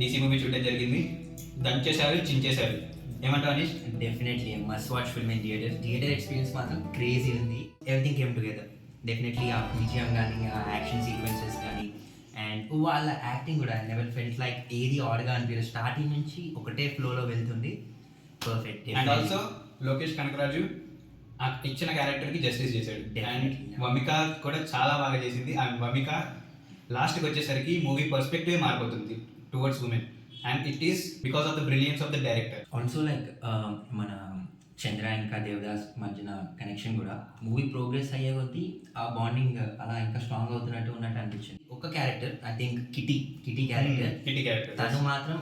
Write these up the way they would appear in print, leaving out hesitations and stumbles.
DC movie చూడడం జరిగింది. దంచేశారు, చించేశారు. ఏమంటావు Aneesh? Definitely must watch film in theatre experience మాత్రం క్రేజీ ఉంది. Everything came together. డెఫినెట్లీ ఆ బీజిఎం కానీ ఆ యాక్షన్ సీక్వెన్సెస్ కానీ అండ్ వాళ్ళ యాక్టింగ్ కూడా నెవర్ ఫెల్ట్ లైక్ ఏది ఆడ్గా అనిపించదు. స్టార్టింగ్ నుంచి ఒకటే ఫ్లోలో వెళ్తుంది. Perfect. And also Lokesh Kanagaraj ఇచ్చిన క్యారెక్టర్కి జస్టిస్ చేశాడు. అండ్ వమిక కూడా చాలా బాగా చేసింది. అండ్ వమిక లాస్ట్కి వచ్చేసరికి మూవీ పర్స్పెక్టివ్ మారిపోతుంది towards women. And it is because of the brilliance of the director. Also like మన చంద్ర ఇంకా దేవదాస్ మధ్యన కనెక్షన్ కూడా మూవీ ప్రోగ్రెస్ అయ్యే కొద్దీ ఆ బాండింగ్ అలా ఇంకా స్ట్రాంగ్ అవుతున్నట్టు ఉన్నట్టు అనిపించింది. ఒక character I think Kitty character తను మాత్రం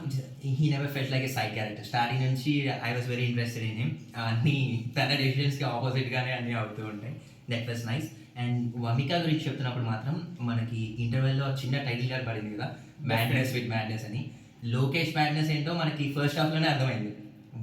he never felt like a side character. Starting నుంచి I was very interested in him. అన్ని తన డెసిషన్స్కి ఆపోజిట్గానే అన్నీ అవుతూ ఉంటాయి. That was nice. And Vamika గురించి చెప్తున్నప్పుడు మాత్రం మనకి ఇంటర్వెల్లో చిన్న టైటిల్ కార్డ్ పడింది కదా, మ్యాడ్నెస్ విత్ మ్యాడ్నెస్ అని. లోకేష్ మ్యాడ్నెస్ ఏంటో మనకి ఫస్ట్ హాఫ్లోనే అర్థమైంది.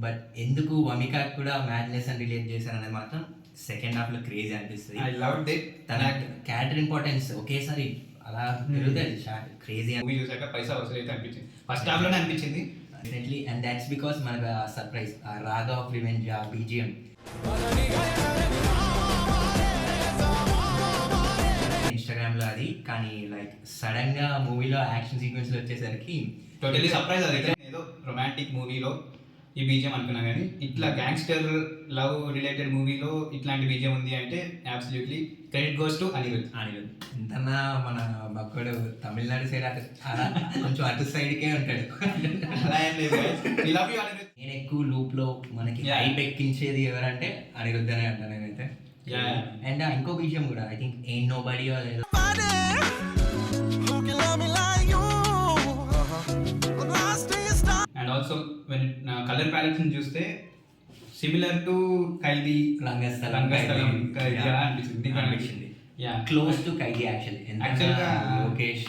బట్ ఎందుకు వమిక కూడా మ్యాడ్నెస్ అని రిలేట్ చేశారు అనేది మాత్రం సెకండ్ హాఫ్లో క్రేజీ అనిపిస్తుంది. I loved it. తన క్యారెక్టర్ ఇంపార్టెన్స్ ఒకేసారి అలా పెరుగుతుంది. క్రేజీ మూవీ చూసాక పైసా వసూలు అయితే అనిపించింది. ఫస్ట్ హాఫ్లోనే అనిపించింది డెఫినెట్లీ. అండ్ దాట్స్ బికాస్ మనకు సర్ప్రైజ్ ఆ రాగా ఆఫ్ రివెంజ్ ఆ బీజిఎం ఇన్స్టాగ్రామ్లో అది. కానీ లైక్ సడన్గా మూవీలో యాక్షన్ సీక్వెన్స్లో వచ్చేసరికి టోటలీ సర్ప్రైజ్. అది ఏదో రొమాంటిక్ మూవీలో ఈ బీజియం అనుకున్నా కానీ ఇట్లా గ్యాంగ్స్టర్ లవ్ రిలేటెడ్ మూవీలో ఇట్లాంటి బీజియం ఉంది అంటే absolutely credit goes to Anirudh. ఎంతన్నా మన బక్కడు తమిళనాడు సైడ్ అటు కొంచెం అటు సైడ్కే ఉంటాడు. అలా ఏం లేదు. We love you, Anirudh. నేను ఎక్కువ లూప్లో మనకి హైప్ ఎక్కించేది ఎవరంటే అనిరుద్ అనే అంటాను నేనైతే. అండ్ ఇంకో విషయం కూడా I think ain't nobody and also when colour palettes చూస్తే సిమిలర్ టు ఖైదీ రంగస్థలం అనిపించింది. క్లోజ్ టు ఖైదీ యాక్చువల్గా లోకేష్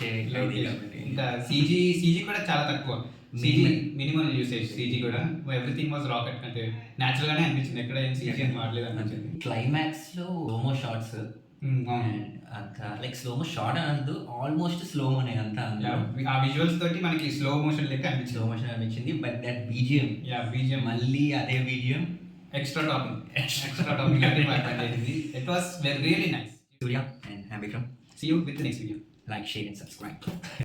ఇంకా సీజీ కూడా చాలా తక్కువ. CG minimum usage. సీజీ కూడా ఎవ్రీథింగ్ వాజ్ రాకెట్ అంటే న్యాచురల్ గానే అనిపించింది. ఎక్కడ ఏం సీజీ అని వాడలేదు అనిపించింది. క్లైమాక్స్ లో స్లోమో షార్ట్స్ అంత లైక్ స్లోమో షార్ట్ అనద్దు, ఆల్మోస్ట్ స్లోమోనే అంతా. ఆ విజువల్స్ తోటి మనకి స్లో మోషన్ లెక్క అనిపించింది. స్లో మోషన్ అనిపించింది. బట్ దట్ బీజిఎం మళ్ళీ అదే BGM extra topic it was really nice. Surya and I'm Vikram. See you with the next video. Like, share and subscribe.